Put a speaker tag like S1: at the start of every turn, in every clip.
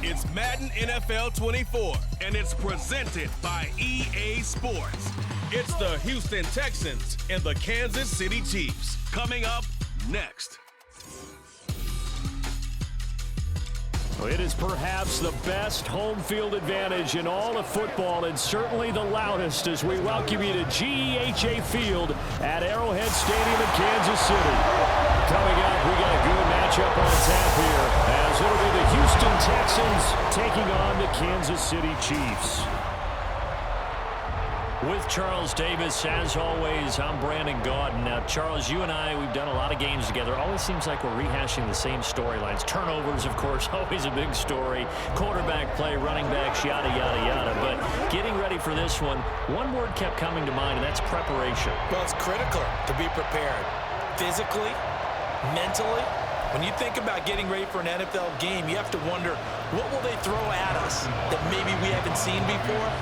S1: It's Madden NFL 24, and it's presented by EA Sports. It's the Houston Texans and the Kansas City Chiefs. Coming up next.
S2: It is perhaps the best home field advantage in all of football, and certainly the loudest, as we welcome you to GEHA Field at Arrowhead Stadium in Kansas City. Coming up, we got a good matchup on tap here, as it'll be the Houston Texans taking on the Kansas City Chiefs. With Charles Davis, as always, I'm Brandon Gaudin. Now, Charles, you and I, we've done a lot of games together. Always seems like we're rehashing the same storylines. Turnovers, of course, always a big story. Quarterback play, running backs, yada, yada, yada. But getting ready for this one word kept coming to mind, and that's preparation.
S3: Well, it's critical to be prepared. Physically, mentally. When you think about getting ready for an NFL game, you have to wonder, what will they throw at us that maybe we haven't seen before?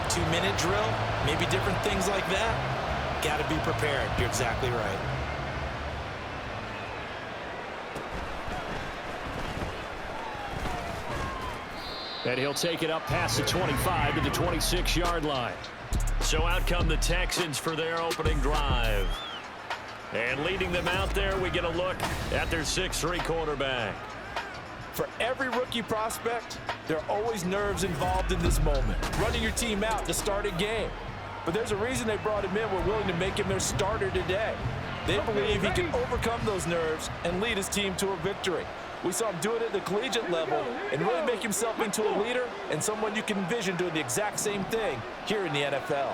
S3: 2-minute drill, maybe different things like that. Got to be prepared. You're exactly right.
S2: And he'll take it up past the 25 to the 26-yard line. So out come the Texans for their opening drive. And leading them out there, we get a look at their 6'3" quarterback.
S3: For every rookie prospect, there are always nerves involved in this moment. Running your team out to start a game. But there's a reason they brought him in. We're willing to make him their starter today. They believe he can overcome those nerves and lead his team to a victory. We saw him do it at the collegiate level and really make himself into a leader and someone you can envision doing the exact same thing here in the NFL.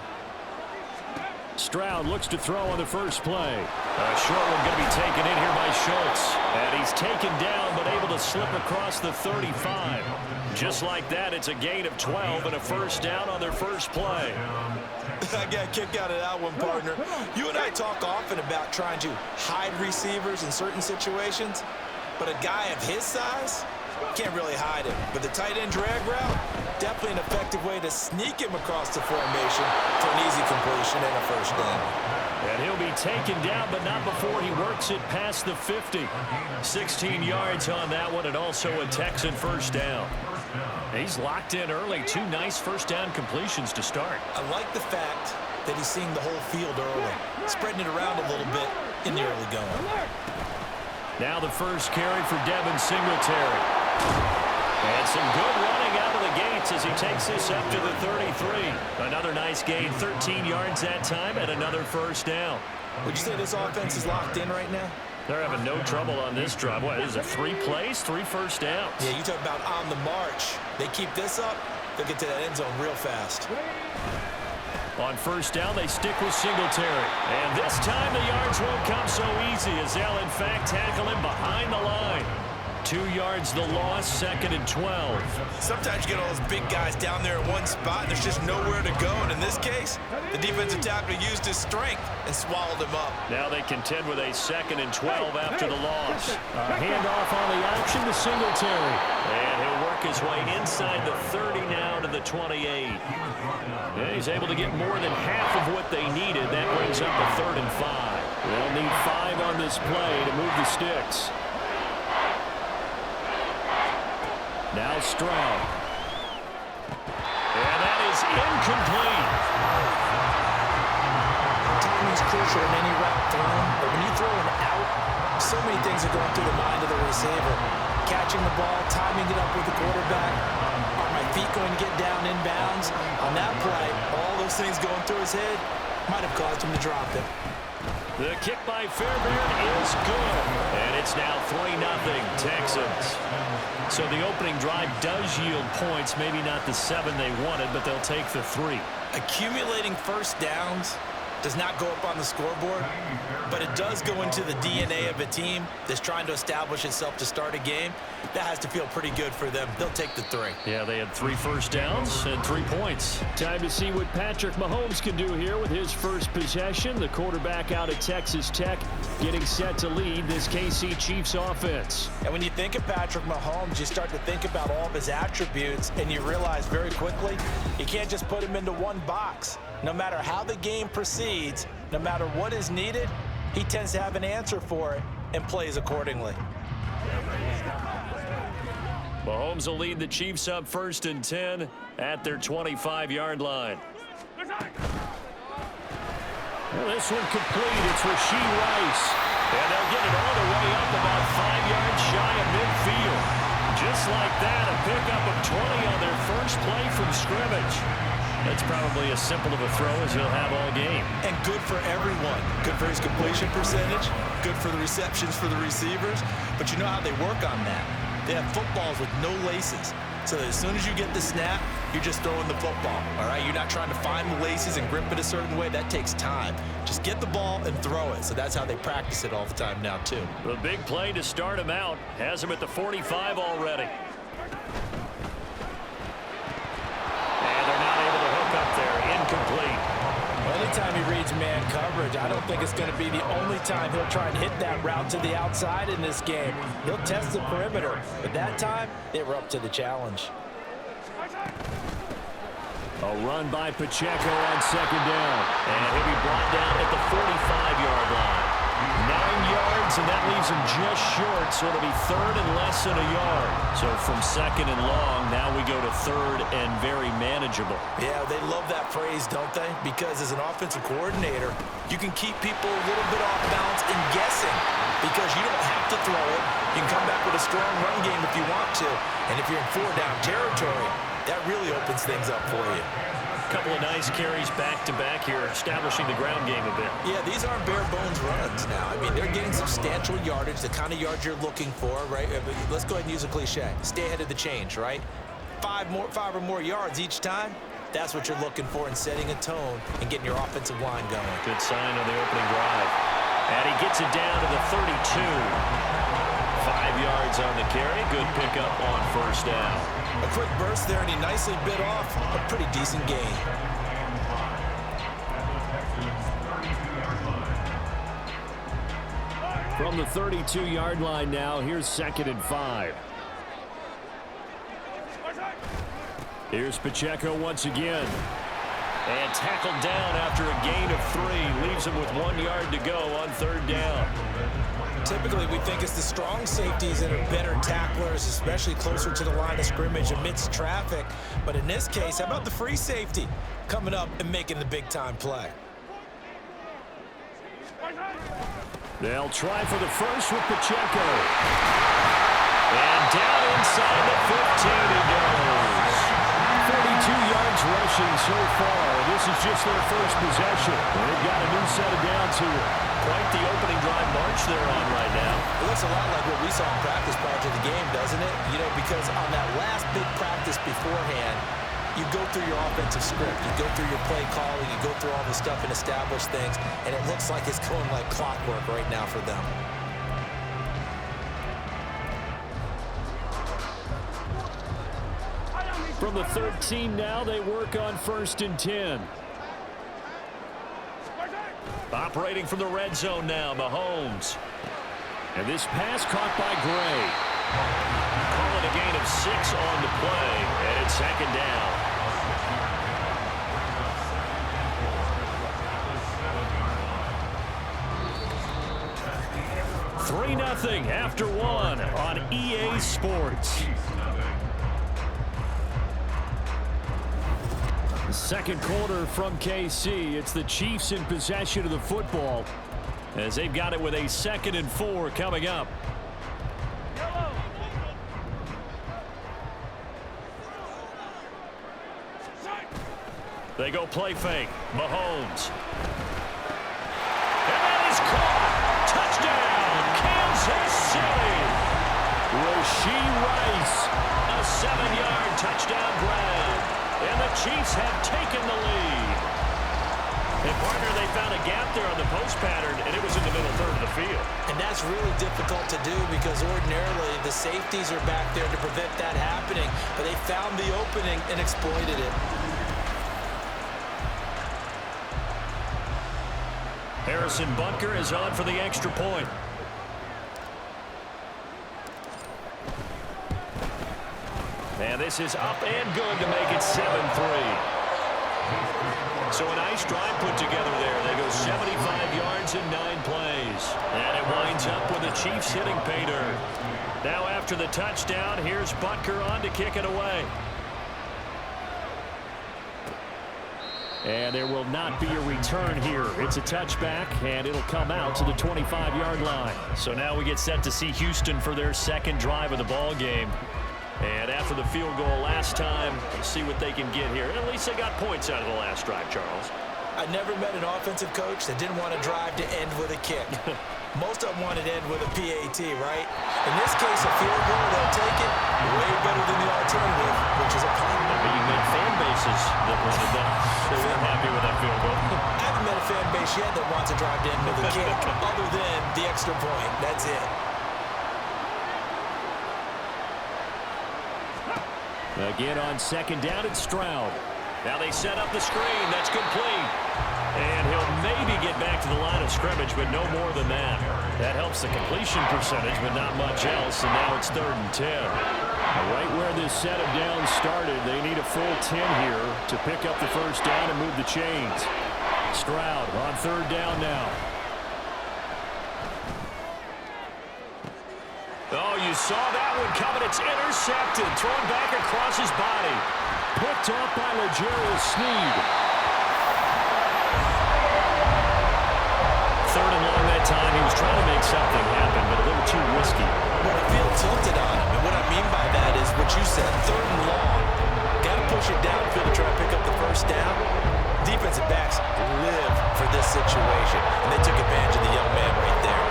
S2: Stroud looks to throw on the first play. A short one going to be taken in here by Schultz. And he's taken down but able to slip across the 35. Just like that, it's a gain of 12 and a first down on their first play.
S3: I got a kick out of that one, partner. You and I talk often about trying to hide receivers in certain situations, but a guy of his size can't really hide him. But the tight end drag route, definitely an effective way to sneak him across the formation for an easy completion and a first down.
S2: And he'll be taken down, but not before he works it past the 50. 16 yards on that one, and also a Texan first down. He's locked in early. 2 nice first down completions to start.
S3: I like the fact that he's seeing the whole field early, spreading it around a little bit in the early going.
S2: Now the first carry for Devin Singletary. And some good running out of the gates as he takes this up to the 33. Another nice gain, 13 yards that time, and another first down.
S3: Would you say this offense is locked in right now?
S2: They're having no trouble on this drive. What, is it 3 plays, 3 first downs?
S3: Yeah, you talk about on the march. They keep this up, they'll get to that end zone real fast.
S2: On first down, they stick with Singletary. And this time the yards won't come so easy as they'll, in fact, tackle him behind the line. 2 yards the loss, 2nd and 12.
S3: Sometimes you get all those big guys down there in one spot, and there's just nowhere to go. And in this case, the defensive tackle used his strength and swallowed him up.
S2: Now they contend with a 2nd and 12 after the loss. A handoff on the option to Singletary. And he'll work his way inside the 30 now to the 28. Yeah, he's able to get more than half of what they needed. That brings up a 3rd and 5. They'll need 5 on this play to move the sticks. Now Stroud. And that is incomplete.
S3: Timing is crucial in any route thrown, but when you throw an out, so many things are going through the mind of the receiver. Catching the ball, timing it up with the quarterback. Are my feet going to get down in bounds? On that play, all those things going through his head might have caused him to drop it.
S2: The kick by Fairbairn is good. And it's now 3-0 Texans. So the opening drive does yield points, maybe not the 7 they wanted, but they'll take the 3.
S3: Accumulating first downs does not go up on the scoreboard, but it does go into the DNA of a team that's trying to establish itself to start a game. That has to feel pretty good for them. They'll take the 3.
S2: Yeah, they had 3 first downs and 3 points. Time to see what Patrick Mahomes can do here with his first possession. The quarterback out of Texas Tech getting set to lead this KC Chiefs offense.
S3: And when you think of Patrick Mahomes, you start to think about all of his attributes, and you realize very quickly you can't just put him into one box. No matter how the game proceeds, no matter what is needed, he tends to have an answer for it and plays accordingly.
S2: Mahomes will lead the Chiefs up 1st and 10 at their 25-yard line. Well, this one complete. It's Rashee Rice. And they'll get it all the way up about 5 yards shy of midfield. Just like that, a pickup of 20 on their first play from scrimmage. That's probably as simple of a throw as he'll have all game.
S3: And good for everyone. Good for his completion percentage. Good for the receptions for the receivers. But you know how they work on that. They have footballs with no laces. So as soon as you get the snap, you're just throwing the football, all right? You're not trying to find the laces and grip it a certain way. That takes time. Just get the ball and throw it. So that's how they practice it all the time now, too.
S2: The big play to start him out has him at the 45 already. And they're not able to hook up there. Incomplete.
S3: Anytime he reads man coverage, I don't think it's going to be the only time he'll try and hit that route to the outside in this game. He'll test the perimeter, but that time, they were up to the challenge.
S2: A run by Pacheco on 2nd down. And he'll be brought down at the 45-yard line. 9 yards, and that leaves him just short, so it'll be 3rd and less than a yard. So from 2nd and long, now we go to 3rd and very manageable.
S3: Yeah, they love that phrase, don't they? Because as an offensive coordinator, you can keep people a little bit off balance and guessing because you don't have to throw it. You can come back with a strong run game if you want to. And if you're in 4-down territory, that really opens things up for you.
S2: Couple of nice carries back-to-back here, establishing the ground game a bit.
S3: Yeah, these aren't bare-bones runs now. I mean, they're getting substantial yardage, the kind of yards you're looking for, right? Let's go ahead and use a cliche. Stay ahead of the change, right? 5 or more yards each time. That's what you're looking for in setting a tone and getting your offensive line going.
S2: Good sign on the opening drive. And he gets it down to the 32. 5 yards on the carry. Good pickup on 1st down.
S3: A quick burst there, and he nicely bit off a pretty decent gain.
S2: From the 32-yard line now, here's 2nd and 5. Here's Pacheco once again. And tackled down after a gain of 3. Leaves him with 1 yard to go on 3rd down.
S3: Typically, we think it's the strong safeties that are better tacklers, especially closer to the line of scrimmage amidst traffic. But in this case, how about the free safety coming up and making the big-time play?
S2: They'll try for the first with Pacheco. And down inside the 15 he goes. 42 yards rushing so far. This is just their first possession. They've got a new set of downs here. Quite the opening drive march they're on right now.
S3: It looks a lot like what we saw in practice prior to the game, doesn't it? You know, because on that last big practice beforehand, you go through your offensive script, you go through your play calling, you go through all the stuff and establish things, and it looks like it's going like clockwork right now for them.
S2: From the 13 now, they work on 1st and 10. Operating from the red zone now, Mahomes. And this pass caught by Gray. Calling a gain of 6 on the play, and it's 2nd down. 3-0 after 1 on EA Sports. Second quarter from KC. It's the Chiefs in possession of the football as they've got it with a 2nd and 4 coming up. They go play fake. Mahomes. And that is caught. Touchdown, Kansas City. Rashee Rice. A 7-yard touchdown grab. And the Chiefs have taken the lead. And, partner, they found a gap there on the post pattern, and it was in the middle third of the field.
S3: And that's really difficult to do because ordinarily the safeties are back there to prevent that happening. But they found the opening and exploited it.
S2: Harrison Butker is on for the extra point. And this is up and good to make it 7-3. So a nice drive put together there. They go 75 yards in 9 plays. And it winds up with the Chiefs hitting pay dirt. Now after the touchdown, here's Butker on to kick it away. And there will not be a return here. It's a touchback, and it'll come out to the 25-yard line. So now we get set to see Houston for their second drive of the ball game. And after the field goal last time, we'll see what they can get here. At least they got points out of the last drive, Charles.
S3: I never met an offensive coach that didn't want to drive to end with a kick. Most of them wanted to end with a PAT, right? In this case, a field goal, they'll take it way better than the alternative, which is a punt.
S2: But you've got fan bases that wanted that. They weren't happy with that field goal.
S3: I haven't met a fan base yet that wants to drive to end with a kick other than the extra point. That's it.
S2: Again on second down, it's Stroud. Now they set up the screen. That's complete. And he'll maybe get back to the line of scrimmage, but no more than that. That helps the completion percentage, but not much else. And now it's 3rd and 10. Right where this set of downs started, they need a full 10 here to pick up the first down and move the chains. Stroud on 3rd down now. Oh, you saw that one coming. It's intercepted. Thrown back across his body. Picked up by L'Jarius Sneed. 3rd and long that time. He was trying to make something happen, but a little too risky.
S3: Well, the field tilted on him, and what I mean by that is what you said, 3rd and long. Got to push it downfield to try to pick up the first down. Defensive backs live for this situation, and they took advantage of the young man right there.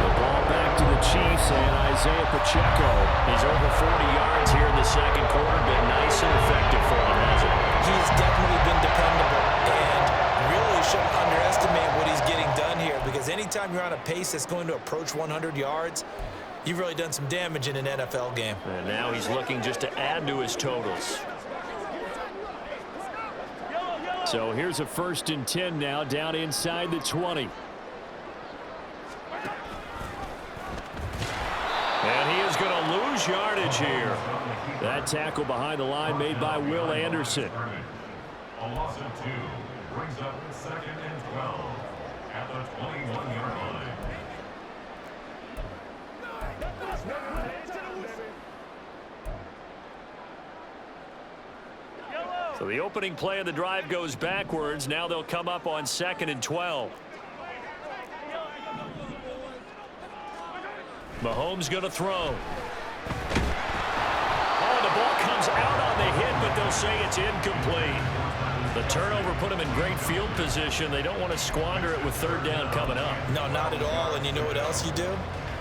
S2: The ball back to the Chiefs and Isaiah Pacheco. He's over 40 yards here in the second quarter. Been nice and effective for him, hasn't he?
S3: He's definitely been dependable, and really shouldn't underestimate what he's getting done here, because anytime you're on a pace that's going to approach 100 yards, you've really done some damage in an NFL game.
S2: And now he's looking just to add to his totals. So here's a 1st and 10 now, down inside the 20. And he is going to lose yardage here. That tackle behind the line made by Will Anderson.
S4: A loss of 2 brings up 2nd and 12 at the 21-yard line.
S2: So the opening play of the drive goes backwards. Now they'll come up on 2nd and 12. Mahomes going to throw. Oh, the ball comes out on the hit, but they'll say it's incomplete. The turnover put them in great field position. They don't want to squander it with 3rd down coming up.
S3: No, not at all. And you know what else you do?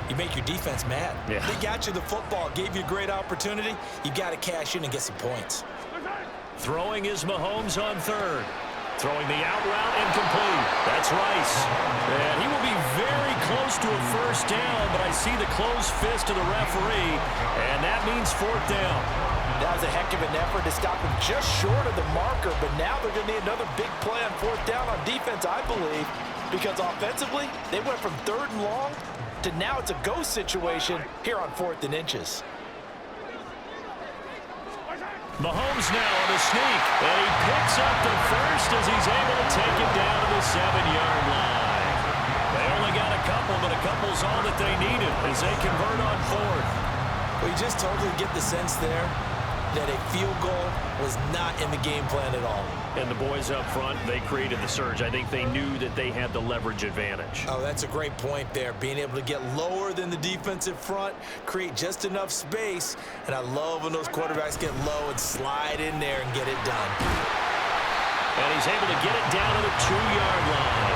S3: You make your defense mad.
S2: Yeah.
S3: They got you the football, gave you a great opportunity. You got to cash in and get some points.
S2: Throwing is Mahomes on 3rd. Throwing the out route incomplete. That's Rice. And he will be very close to a first down, but I see the closed fist of the referee, and that means 4th down.
S3: That was a heck of an effort to stop him just short of the marker, but now they're going to need another big play on 4th down on defense, I believe, because offensively, they went from 3rd and long to now it's a go situation here on 4th and inches.
S2: Mahomes now on the sneak, and he picks up the first as he's able to take it down to the 7-yard line. They only got a couple, but a couple's all that they needed as they convert on 4th.
S3: Well, you just totally get the sense there that a field goal was not in the game plan at all.
S2: And the boys up front, they created the surge. I think they knew that they had the leverage advantage.
S3: Oh, that's a great point there. Being able to get lower than the defensive front, create just enough space. And I love when those quarterbacks get low and slide in there and get it done.
S2: And he's able to get it down to the 2-yard line.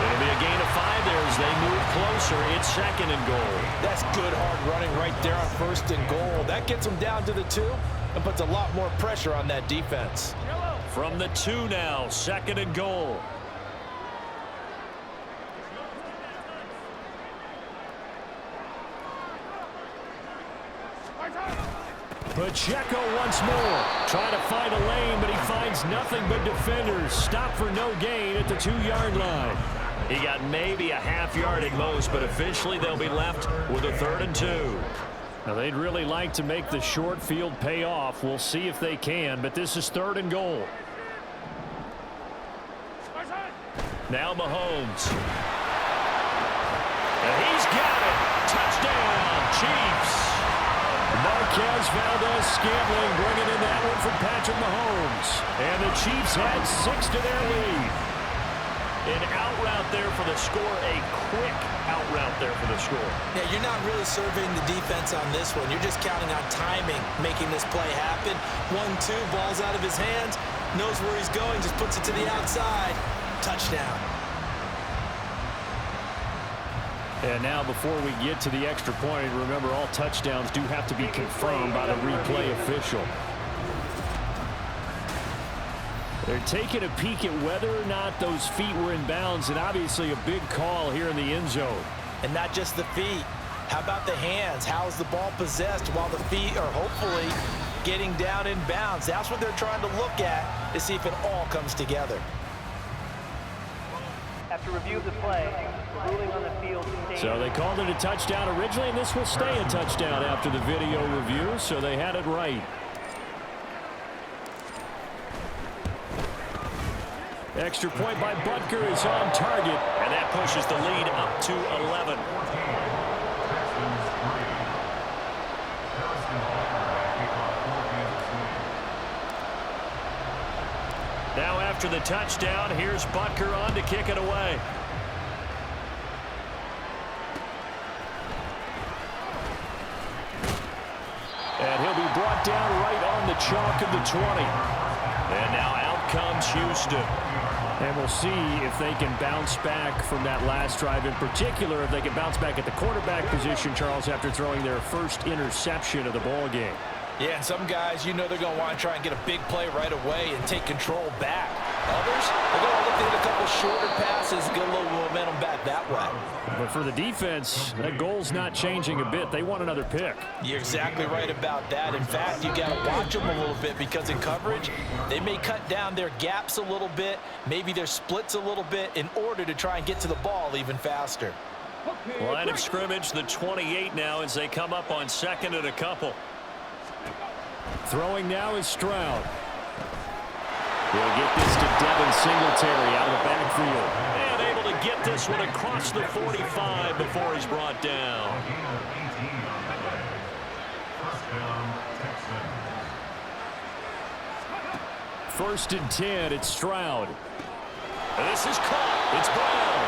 S2: It'll be a gain of 5 there as they move closer. It's 2nd and goal.
S3: That's good hard running right there on 1st and goal. That gets them down to the 2 and puts a lot more pressure on that defense.
S2: From the 2 now, 2nd and goal. Pacheco once more. Trying to find a lane, but he finds nothing but defenders. Stop for no gain at the 2-yard line. He got maybe a half yard at most, but officially they'll be left with a 3rd and 2. Now, they'd really like to make the short field pay off. We'll see if they can, but this is 3rd and goal. Now Mahomes. And he's got it. Touchdown, Chiefs. Marquez Valdez-Scantling bringing in that one from Patrick Mahomes. And the Chiefs had 6 to their lead. An out route there for the score, a quick out route there for the score.
S3: Yeah, you're not really surveying the defense on this one. You're just counting on timing, making this play happen. 1-2, ball's out of his hands, knows where he's going, just puts it to the outside. Touchdown.
S2: And now before we get to the extra point, remember all touchdowns do have to be confirmed by the replay official. They're taking a peek at whether or not those feet were in bounds, and obviously a big call here in the end zone.
S3: And not just the feet. How about the hands? How's the ball possessed while the feet are hopefully getting down in bounds? That's what they're trying to look at to see if it all comes together.
S5: After review of the play, the ruling on the field stays.
S2: So they called it a touchdown originally, and this will stay a touchdown after the video review, so they had it right. Extra point by Butker is on target, and that pushes the lead up to 11. Now after the touchdown, here's Butker on to kick it away. And he'll be brought down right on the chalk of the 20. And now out comes Houston. And we'll see if they can bounce back from that last drive. In particular, if they can bounce back at the quarterback position, Charles, after throwing their first interception of the ball game.
S3: Yeah, and some guys, you know they're going to want to try and get a big play right away and take control back. Others, they're going to look to hit a couple shorter passes, get a little momentum back that way.
S2: But for the defense, that goal's not changing a bit. They want another pick.
S3: You're exactly right about that. In fact, you got to watch them a little bit because in coverage, they may cut down their gaps a little bit, maybe their splits a little bit in order to try and get to the ball even faster.
S2: Line of scrimmage, the 28 now as they come up on second and a couple. Throwing now is Stroud. He'll get this to Devin Singletary out of the backfield. And able to get this one across the 45 before he's brought down. First and 10, it's Stroud. And this is caught. It's Brown.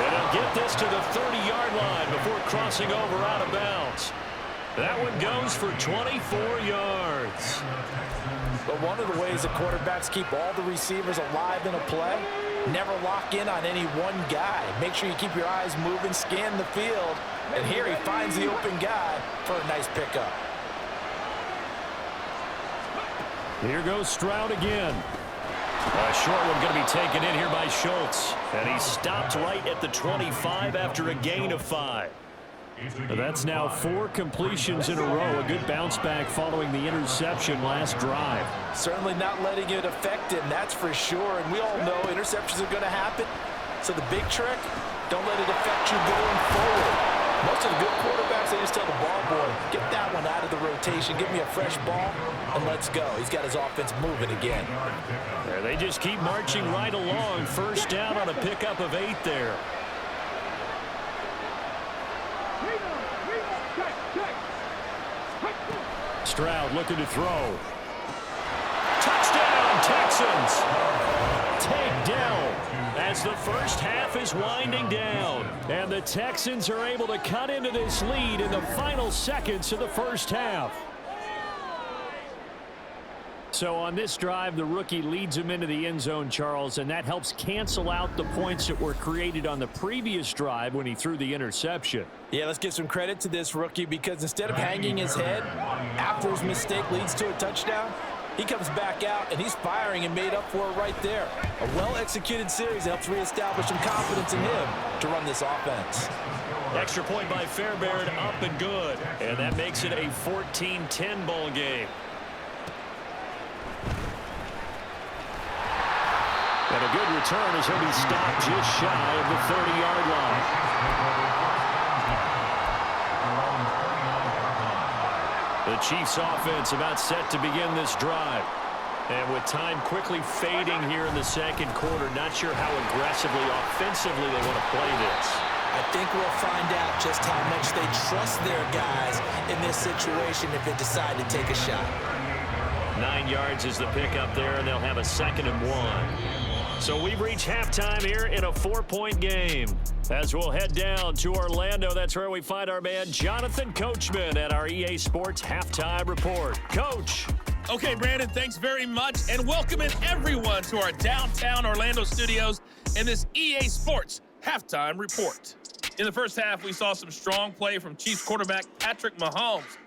S2: And he'll get this to the 30-yard line before crossing over out of bounds. That one goes for 24 yards.
S3: But one of the ways the quarterbacks keep all the receivers alive in a play, never lock in on any one guy. Make sure you keep your eyes moving, scan the field, and here he finds the open guy for a nice pickup.
S2: Here goes Stroud again. A short one going to be taken in here by Schultz. And he stopped right at the 25 after a gain of 5. That's now 4 completions in a row. A good bounce back following the interception last drive.
S3: Certainly not letting it affect him, that's for sure. And we all know interceptions are going to happen. So the big trick, don't let it affect you going forward. Most of the good quarterbacks, they just tell the ball boy, get that one out of the rotation, give me a fresh ball, and let's go. He's got his offense moving again.
S2: There, they just keep marching right along. First down on a pickup of 8 there. Stroud looking to throw. Touchdown, Texans! Takedown as the first half is winding down. And the Texans are able to cut into this lead in the final seconds of the first half. So on this drive, the rookie leads him into the end zone, Charles, and that helps cancel out the points that were created on the previous drive when he threw the interception.
S3: Yeah, let's give some credit to this rookie because instead of hanging his head after his mistake leads to a touchdown, he comes back out and he's firing and made up for it right there. A well-executed series helps reestablish some confidence in him to run this offense.
S2: Extra point by Fairbairn, up and good. And that makes it a 14-10 ball game. And a good return as he'll be stopped just shy of the 30-yard line. The Chiefs offense about set to begin this drive. And with time quickly fading here in the second quarter, not sure how aggressively, offensively they want to play this.
S3: I think we'll find out just how much they trust their guys in this situation if they decide to take a shot.
S2: 9 yards is the pickup there, and they'll have a 2nd and 1. So we've reached halftime here in a 4-point game. As we'll head down to Orlando, that's where we find our man Jonathan Coachman at our EA Sports Halftime Report. Coach.
S6: Okay, Brandon, thanks very much, and welcoming everyone to our downtown Orlando studios in this EA Sports Halftime Report. In the first half, we saw some strong play from Chiefs quarterback Patrick Mahomes.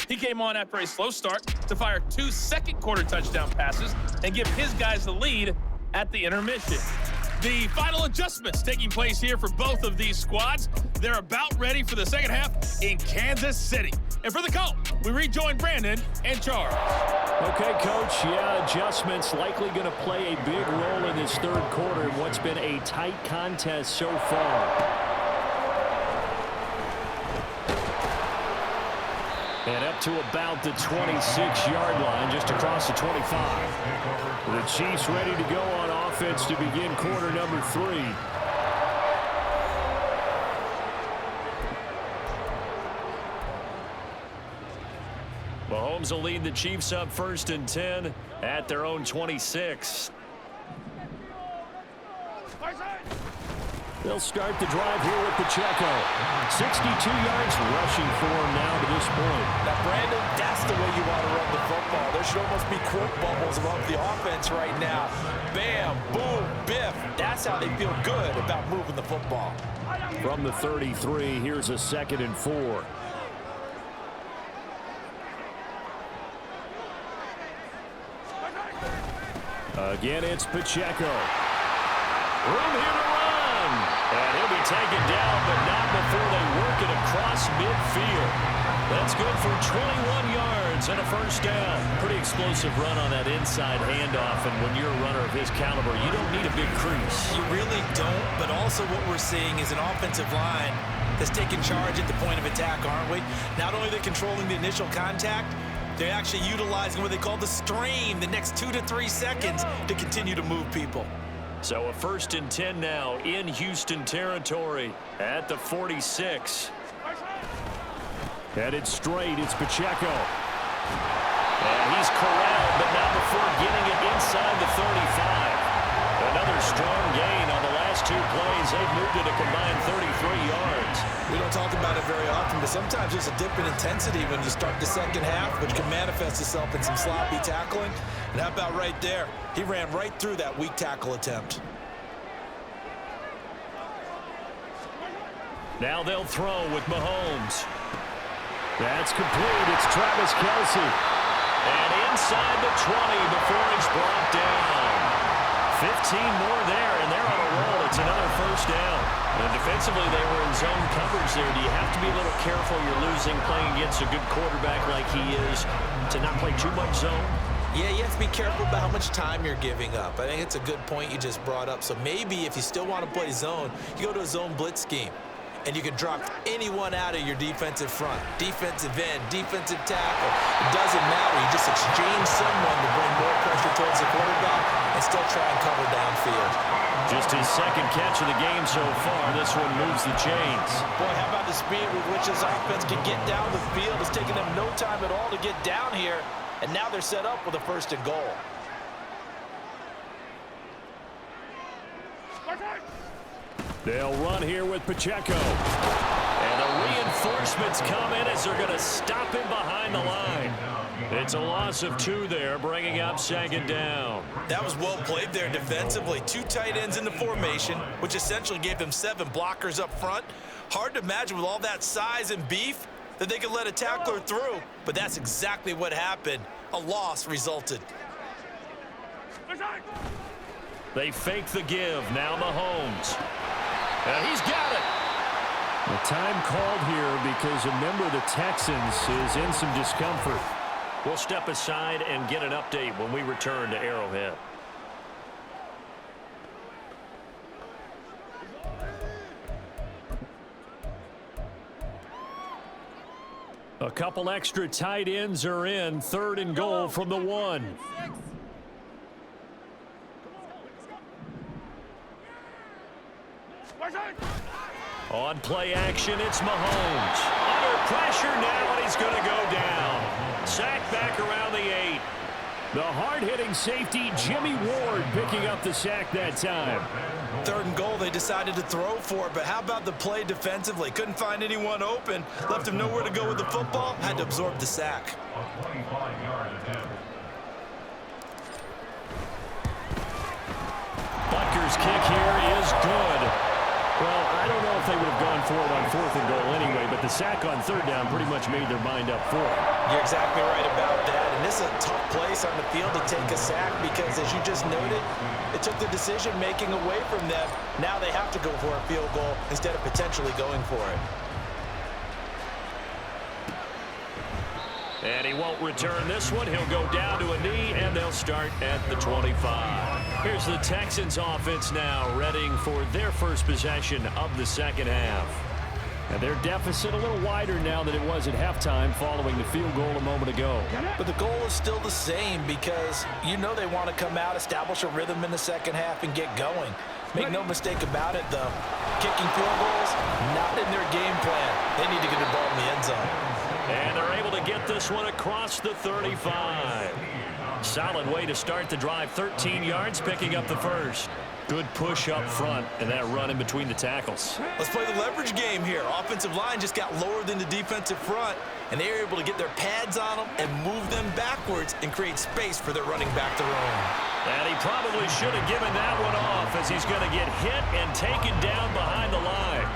S6: He came on after a slow start to fire 2 second-quarter touchdown passes and give his guys the lead at the intermission. The final adjustments taking place here for both of these squads. They're about ready for the second half in Kansas City. And for the call, we rejoin Brandon and Charles.
S2: Okay, Coach, yeah, adjustments likely going to play a big role in this third quarter in what's been a tight contest so far. And up to about the 26-yard line, just across the 25. The Chiefs ready to go on offense to begin quarter number 3. Mahomes will lead the Chiefs up 1st and 10 at their own 26. They'll start the drive here with Pacheco. 62 yards rushing for him now to this point.
S3: Now, Brandon, that's the way you want to run the football. There should almost be quote bubbles above the offense right now. Bam, boom, biff. That's how they feel good about moving the football.
S2: From the 33, here's a 2nd and 4. Again, it's Pacheco. Room here to run. And he'll be taken down, but not before they work it across midfield. That's good for 21 yards and a 1st down. Pretty explosive run on that inside handoff, and when you're a runner of his caliber, you don't need a big crease.
S3: You really don't, but also what we're seeing is an offensive line that's taking charge at the point of attack, aren't we? Not only are they controlling the initial contact, they're actually utilizing what they call the stream, the next 2 to 3 seconds to continue to move people.
S2: So a 1st and 10 now in Houston territory at the 46. Headed straight, it's Pacheco. And he's corralled, but not before getting it inside the 35. Another strong gain on the last 2 plays. They've moved it a combined 33 yards.
S3: We don't talk about it very often, but sometimes there's a dip in intensity when you start the second half, which can manifest itself in some sloppy tackling. And how about right there? He ran right through that weak tackle attempt.
S2: Now they'll throw with Mahomes. That's complete. It's Travis Kelce. And inside the 20 before he's brought down. 15 more there, and they're on a roll. It's another 1st down. And defensively, they were in zone coverage there. Do you have to be a little careful? You're losing playing against a good quarterback like he is to not play too much zone?
S3: Yeah, you have to be careful about how much time you're giving up. I think it's a good point you just brought up. So maybe if you still want to play zone, you go to a zone blitz scheme. And you can drop anyone out of your defensive front. Defensive end, defensive tackle. It doesn't matter. You just exchange someone to bring more pressure towards the quarterback and still try and cover downfield.
S2: Just his 2nd catch of the game so far. This one moves the chains.
S3: Boy, how about the speed with which this offense can get down the field? It's taken them no time at all to get down here. And now they're set up with a 1st and goal.
S2: They'll run here with Pacheco. And the reinforcements come in as they're going to stop him behind the line. It's a loss of 2 there, bringing up 2nd down.
S3: That was well played there defensively. 2 tight ends in the formation, which essentially gave them 7 blockers up front. Hard to imagine with all that size and beef that they could let a tackler through, but that's exactly what happened. A loss resulted.
S2: They fake the give. Now Mahomes. And he's got it. The time called here because a member of the Texans is in some discomfort. We'll step aside and get an update when we return to Arrowhead. A couple extra tight ends are in. 3rd and goal from the 1. On play action, it's Mahomes. Under pressure now, and he's going to go down. Sack back around the 8. The hard-hitting safety, Jimmy Ward, picking up the sack that time.
S3: 3rd and goal, they decided to throw for it, but how about the play defensively? Couldn't find anyone open, left him nowhere to go with the football, had to absorb the sack.
S4: A 25-yard attempt.
S2: Butker's kick here is good. Well, I don't know if they would have gone for it on 4th and goal anyway, but the sack on 3rd down pretty much made their mind up for it.
S3: You're exactly right about that, and this is a tough place on the field to take a sack because, as you just noted, it took the decision-making away from them. Now they have to go for a field goal instead of potentially going for it.
S2: And he won't return this one. He'll go down to a knee, and they'll start at the 25. Here's the Texans offense now, readying for their first possession of the second half. And their deficit a little wider now than it was at halftime following the field goal a moment ago.
S3: But the goal is still the same because you know they want to come out, establish a rhythm in the second half, and get going. Make no mistake about it, though. Kicking field goals, not in their game plan. They need to get the ball in the end zone.
S2: And they're able to get this one across the 35. Solid way to start the drive. 13 yards, picking up the first. Good push up front, and that run in between the tackles.
S3: Let's play the leverage game here. Offensive line just got lower than the defensive front, and they were able to get their pads on them and move them backwards and create space for their running back to roam.
S2: And he probably should have given that one off as he's going to get hit and taken down behind the line.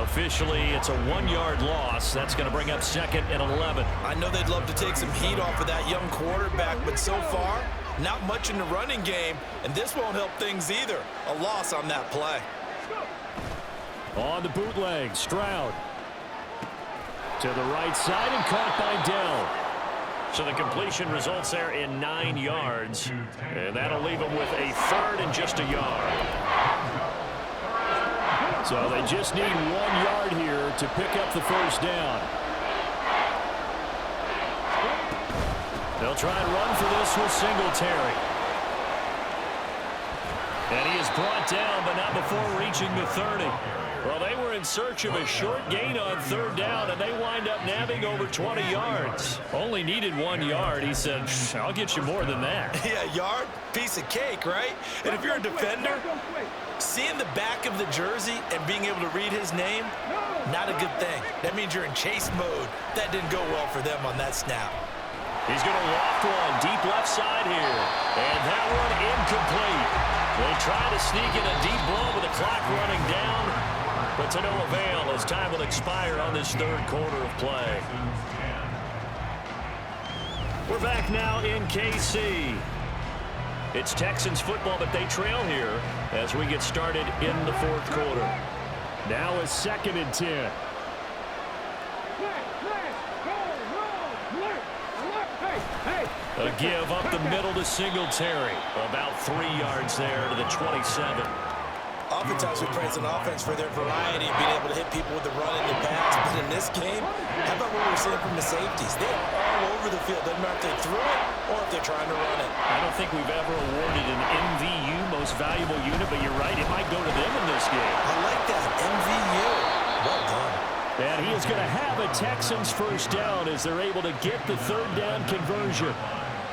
S2: Officially, it's a 1-yard loss. That's going to bring up 2nd and 11.
S3: I know they'd love to take some heat off of that young quarterback, but so far, not much in the running game, and this won't help things either. A loss on that play.
S2: On the bootleg, Stroud. To the right side and caught by Dell. So the completion results there in 9 yards, and that'll leave them with a 3rd and just a yard. So they just need 1 yard here to pick up the first down. They'll try and run for this with Singletary. And he is brought down, but not before reaching the 30. Well, they were in search of a short gain on 3rd down, and they wind up nabbing over 20 yards. Only needed 1 yard. He said, I'll get you more than that.
S3: Yeah, yard, piece of cake, right? And if you're a defender, seeing the back of the jersey and being able to read his name, not a good thing. That means you're in chase mode. That didn't go well for them on that snap.
S2: He's going to loft one deep left side here. And that one incomplete. They try to sneak in a deep blow with the clock running down, but to no avail as time will expire on this 3rd quarter of play. We're back now in KC. It's Texans football, but they trail here as we get started in the 4th quarter. Now it's 2nd and 10. A give up the middle to Singletary. About 3 yards there to the 27.
S3: Oftentimes we praise an offense for their variety of being able to hit people with the run and the pass. But in this game, how about what we're seeing from the safeties? They're all over the field. Doesn't matter if they threw it or if they're trying to run it.
S2: I don't think we've ever awarded an MVU, most valuable unit, but you're right, it might go to them in this game.
S3: I like that, MVU. Well done.
S2: And he is going to have a Texans first down as they're able to get the 3rd down conversion.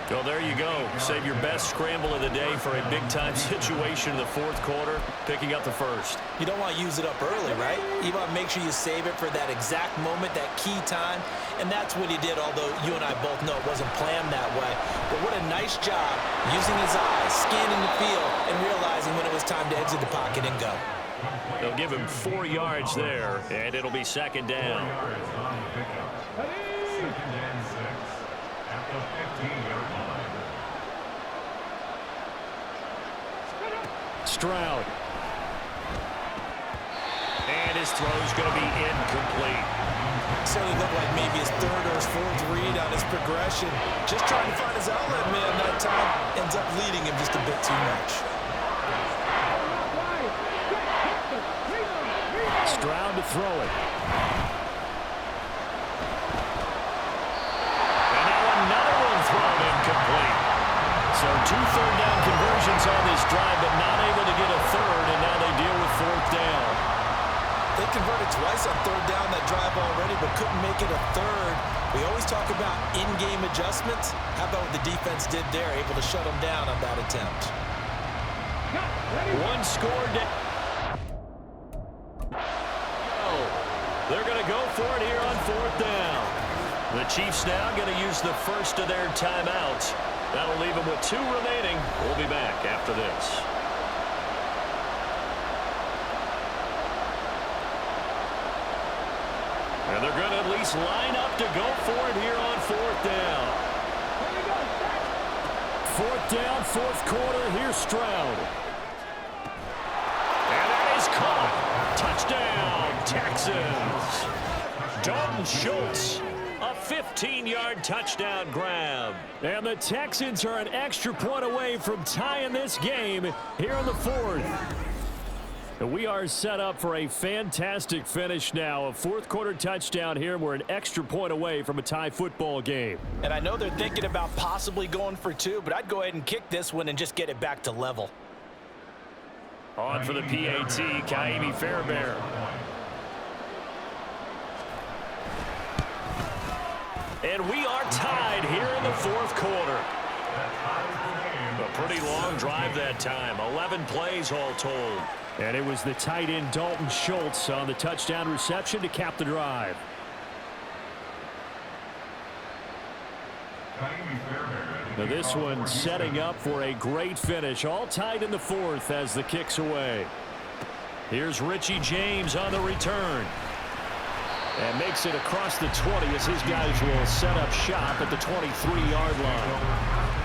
S2: Well, there you go. Save your best scramble of the day for a big-time situation in the 4th quarter, picking up the first.
S3: You don't want to use it up early, right? You want to make sure you save it for that exact moment, that key time, and that's what he did, although you and I both know it wasn't planned that way. But what a nice job using his eyes, scanning the field, and realizing when it was time to exit the pocket and go.
S2: They'll give him 4 yards there, and it'll be 2nd down.
S4: 2nd and 6 at the 15-yard line.
S2: Stroud. And his throw's going to be incomplete.
S3: Certainly looked like maybe his 3rd or his 4th read on his progression. Just trying to find his outlet man that time. Ends up leading him just a bit too much.
S2: Stroud to throw it. And now another one thrown incomplete. So 2 third down conversions on this drive, but not able to get a 3rd, and now they deal with 4th down.
S3: They converted already, but couldn't make it a third. We always talk about in-game adjustments. How about what the defense did there, able to shut them down on that attempt?
S2: One scored. They're going to go for it here on 4th down. The Chiefs now going to use the first of their timeouts. That'll leave them with 2 remaining. We'll be back after this. And they're going to at least line up to go for it here on 4th down. 4th down, 4th quarter. Here's Stroud. And that is caught. Touchdown, Texans. Dalton Schultz, a 15-yard touchdown grab. And the Texans are an extra point away from tying this game here in the 4th. We are set up for a fantastic finish now. A 4th quarter touchdown here. We're an extra point away from a tie football game.
S3: And I know they're thinking about possibly going for 2, but I'd go ahead and kick this one and just get it back to level.
S2: On for the PAT, Kaimi Fairbairn. And we are tied here in the 4th quarter. A pretty long drive that time. 11 plays all told. And it was the tight end Dalton Schultz on the touchdown reception to cap the drive. Now this one setting up for a great finish. All tied in the 4th as the kick's away. Here's Richie James on the return. And makes it across the 20 as his guys will set up shop at the 23-yard line.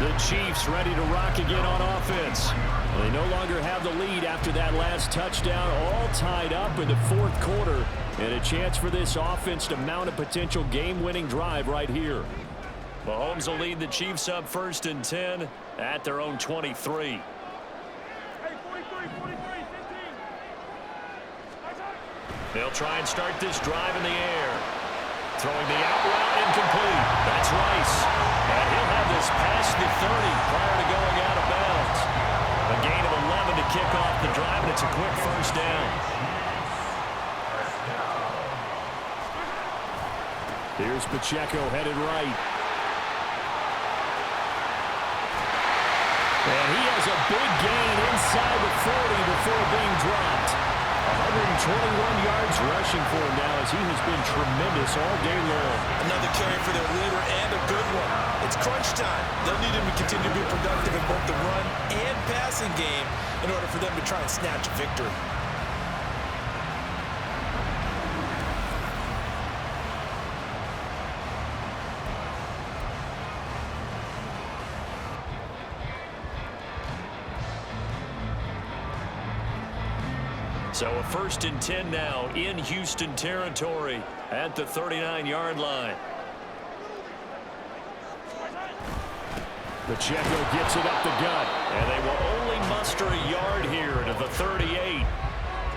S2: The Chiefs ready to rock again on offense. They no longer have the lead after that last touchdown. All tied up in the 4th quarter. And a chance for this offense to mount a potential game-winning drive right here. Mahomes will lead the Chiefs up 1st and 10 at their own 23. They'll try and start this drive in the air. Throwing the out route incomplete. That's Rice. And he'll have this past the 30 prior to going out of bounds. A gain of 11 to kick off the drive, and it's a quick 1st down. Here's Pacheco headed right. And he has a big gain inside the 40 before being dropped. 121 yards rushing for him now as he has been tremendous all day long.
S3: Another carry for their leader and a good one. It's crunch time. They'll need him to continue to be productive in both the run and passing game in order for them to try and snatch a victory.
S2: So a 1st and 10 now in Houston territory at the 39-yard line. Pacheco gets it up the gut, and they will only muster a yard here to the 38.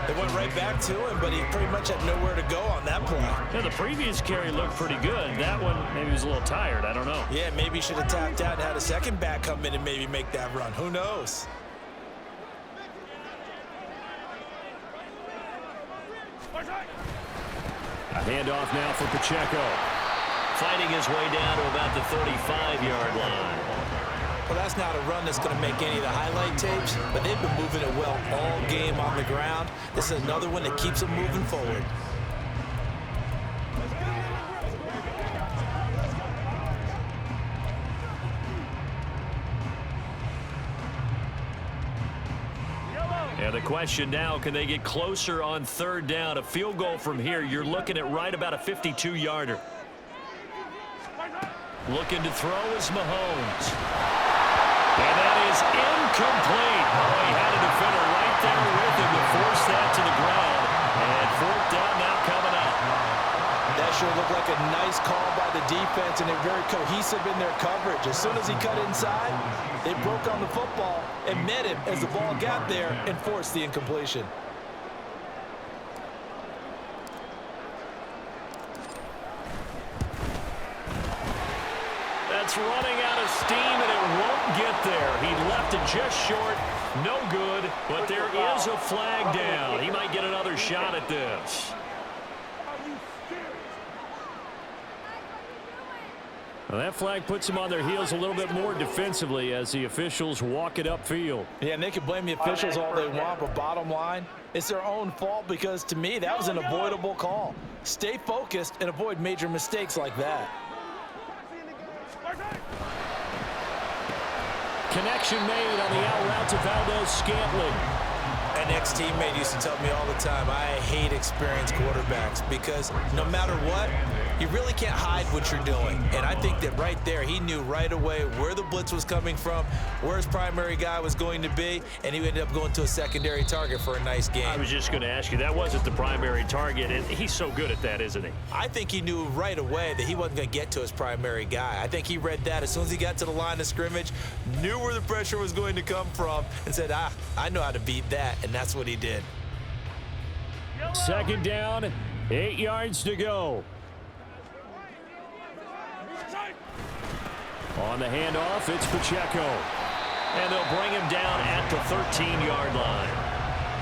S3: They went right back to him, but he pretty much had nowhere to go on that play.
S2: Yeah, the previous carry looked pretty good. That one, maybe he was a little tired. I don't know.
S3: Yeah, maybe he should have tapped out and had a second back come in and maybe make that run. Who knows?
S2: A handoff now for Pacheco. Fighting his way down to about the 35-yard line.
S3: Well, that's not a run that's going to make any of the highlight tapes, but they've been moving it well all game on the ground. This is another one that keeps them moving forward.
S2: And the question now, can they get closer on 3rd down? A field goal from here, you're looking at right about a 52-yarder. Looking to throw is Mahomes. And that is incomplete. Oh, he had a defender right there with him to force that to the ground. And 4th down now coming up.
S3: That sure looked like a nice call by the defense, and they're very cohesive in their coverage. As soon as he cut inside, they broke on the football and met him as the ball got there and forced the incompletion.
S2: That's running out of steam, and it won't get there. He left it just short. No good, but there is a flag down. He might get another shot at this. Well, that flag puts them on their heels a little bit more defensively as the officials walk it upfield.
S3: Yeah, and they can blame the officials all they want, but bottom line, it's their own fault because, to me, that was an avoidable call. Stay focused and avoid major mistakes like that.
S2: Connection made on the out route to Valdez-Scantling.
S3: An ex-teammate used to tell me all the time, I hate experienced quarterbacks because no matter what, you really can't hide what you're doing. And I think that right there, he knew right away where the blitz was coming from, where his primary guy was going to be, and he ended up going to a secondary target for a nice game.
S2: I was just going to ask you, that wasn't the primary target, and he's so good at that, isn't he?
S3: I think he knew right away that he wasn't going to get to his primary guy. I think he read that as soon as he got to the line of scrimmage, knew where the pressure was going to come from, and said, I know how to beat that, and that's what he did.
S2: Second down, 8 yards to go. On the handoff, it's Pacheco. And they'll bring him down at the 13-yard line.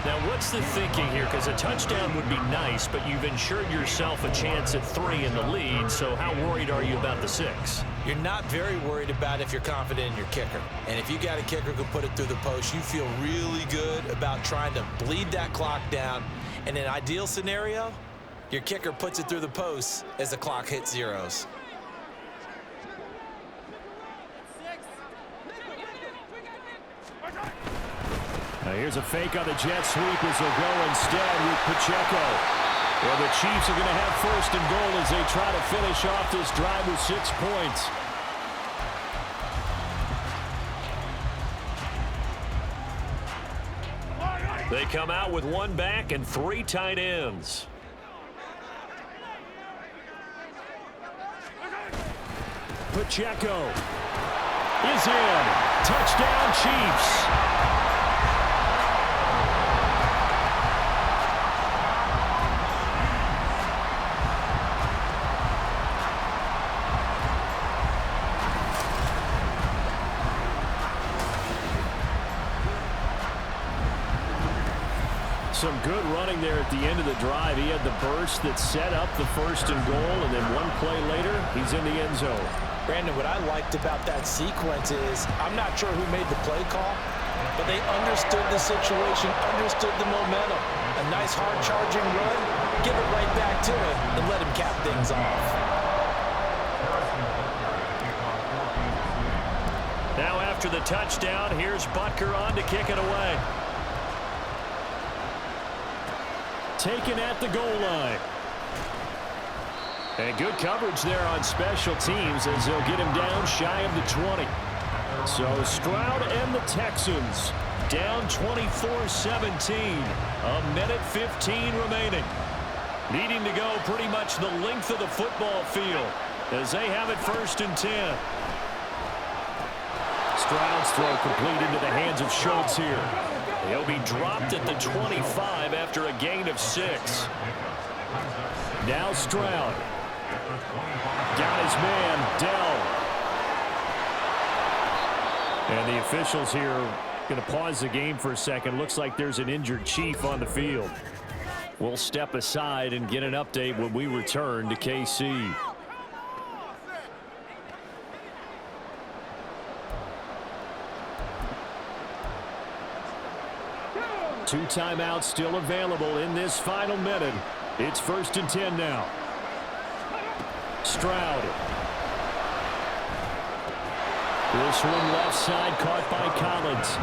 S2: Now, what's the thinking here? Because a touchdown would be nice, but you've ensured yourself a chance at 3 in the lead, so how worried are you about the 6?
S3: You're not very worried about if you're confident in your kicker. And if you got a kicker who can put it through the post, you feel really good about trying to bleed that clock down. In an ideal scenario, your kicker puts it through the post as the clock hits zeros.
S2: Now here's a fake on the jet sweep as they'll go instead with Pacheco. Well, the Chiefs are going to have first and goal as they try to finish off this drive with 6 points. They come out with 1 back and 3 tight ends. Pacheco is in. Touchdown, Chiefs. Some good running there at the end of the drive. He had the burst that set up the first and goal, and then 1 play later, he's in the end zone.
S3: Brandon, what I liked about that sequence is I'm not sure who made the play call, but they understood the situation, understood the momentum. A nice hard charging run, give it right back to him, and let him cap things off.
S2: Now after the touchdown, here's Butker on to kick it away. Taken at the goal line. And good coverage there on special teams as they'll get him down shy of the 20. So Stroud and the Texans down 24-17. A minute 15 remaining. Needing to go pretty much the length of the football field as they have it 1st and 10. Stroud's throw complete into the hands of Schultz here. He'll be dropped at the 25 after a gain of 6. Now Stroud. Got his man, Dell. And the officials here are going to pause the game for a second. Looks like there's an injured Chief on the field. We'll step aside and get an update when we return to KC. Two timeouts still available in this final minute. It's 1st and 10 now. Stroud. This one left side caught by Collins.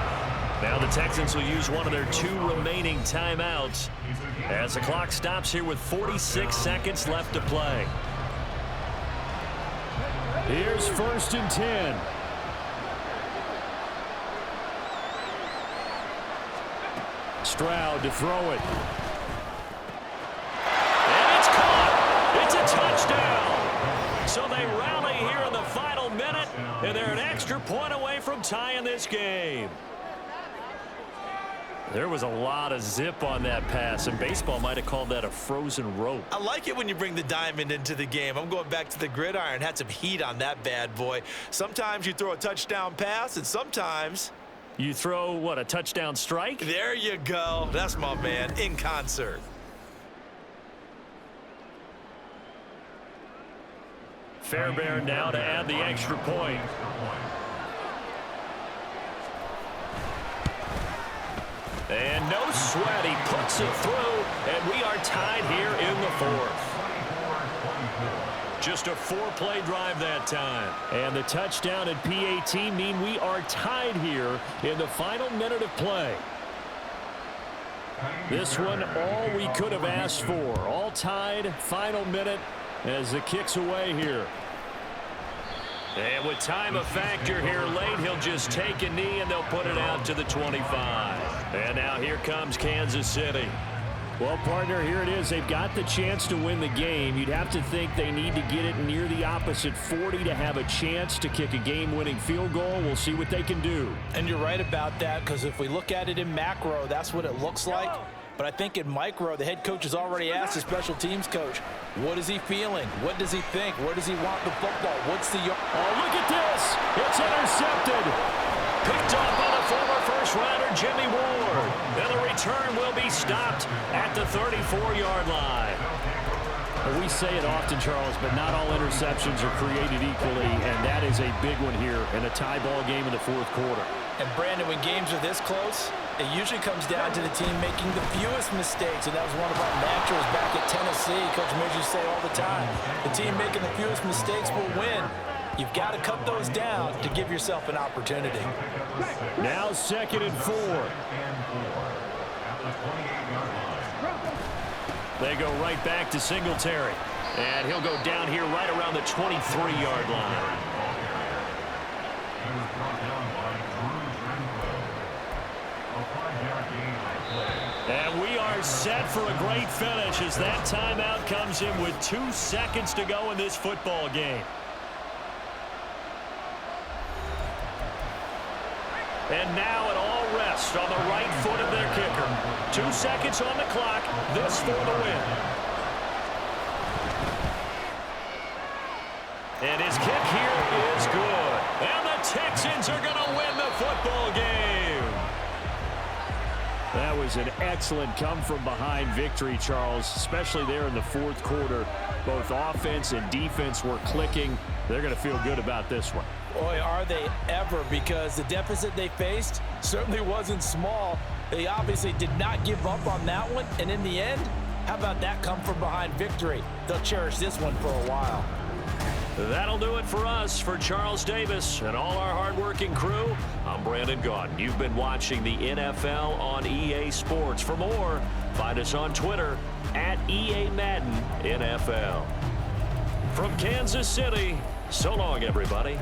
S2: Now the Texans will use one of their 2 remaining timeouts as the clock stops here with 46 seconds left to play. Here's 1st and 10. Stroud to throw it. And it's caught. It's a touchdown. So they rally here in the final minute, and they're an extra point away from tying this game. There was a lot of zip on that pass, and baseball might have called that a frozen rope.
S3: I like it when you bring the diamond into the game. I'm going back to the gridiron. Had some heat on that bad boy. Sometimes you throw a touchdown pass, and sometimes
S2: you throw, what, a touchdown strike?
S3: There you go. That's my man, in concert.
S2: Fairbairn now to add the extra point. And no sweat, he puts it through, and we are tied here in the fourth. Just a 4-play drive that time. And the touchdown and PAT mean we are tied here in the final minute of play. This one, all we could have asked for. All tied, final minute as the kick's away here. And with time a factor here late, he'll just take a knee and they'll put it out to the 25. And now here comes Kansas City. Well, partner, here it is. They've got the chance to win the game. You'd have to think they need to get it near the opposite 40 to have a chance to kick a game-winning field goal. We'll see what they can do.
S3: And you're right about that, because if we look at it in macro, that's what it looks like. But I think in micro, the head coach has already asked the special teams coach, what is he feeling? What does he think? Where does he want the football? What's the...
S2: Oh, look at this. It's intercepted. Picked up on a former first-rounder, Jimmy Ward. And the return will be stopped at the 34-yard line. Well, we say it often, Charles, but not all interceptions are created equally, and that is a big one here in a tie ball game in the fourth quarter.
S3: And, Brandon, when games are this close, it usually comes down to the team making the fewest mistakes, and that was one of our mantras back at Tennessee. Coach Midge used to say all the time, the team making the fewest mistakes will win. You've got to cut those down to give yourself an opportunity.
S2: Now 2nd and 4. They go right back to Singletary. And he'll go down here right around the 23-yard line. And we are set for a great finish as that timeout comes in with 2 seconds to go in this football game. And now it all rests on the right foot of their kicker. 2 seconds on the clock. This for the win. And his kick here is good. And the Texans are going to win the football game. That was an excellent come-from-behind victory, Charles, especially there in the fourth quarter. Both offense and defense were clicking. They're going to feel good about this one.
S3: Boy, are they ever, because the deficit they faced certainly wasn't small. They obviously did not give up on that one, and in the end, how about that come-from-behind victory? They'll cherish this one for a while.
S2: That'll do it for us. For Charles Davis and all our hardworking crew, I'm Brandon Gaudin. You've been watching the NFL on EA Sports. For more, find us on Twitter at EA Madden NFL. From Kansas City, so long, everybody.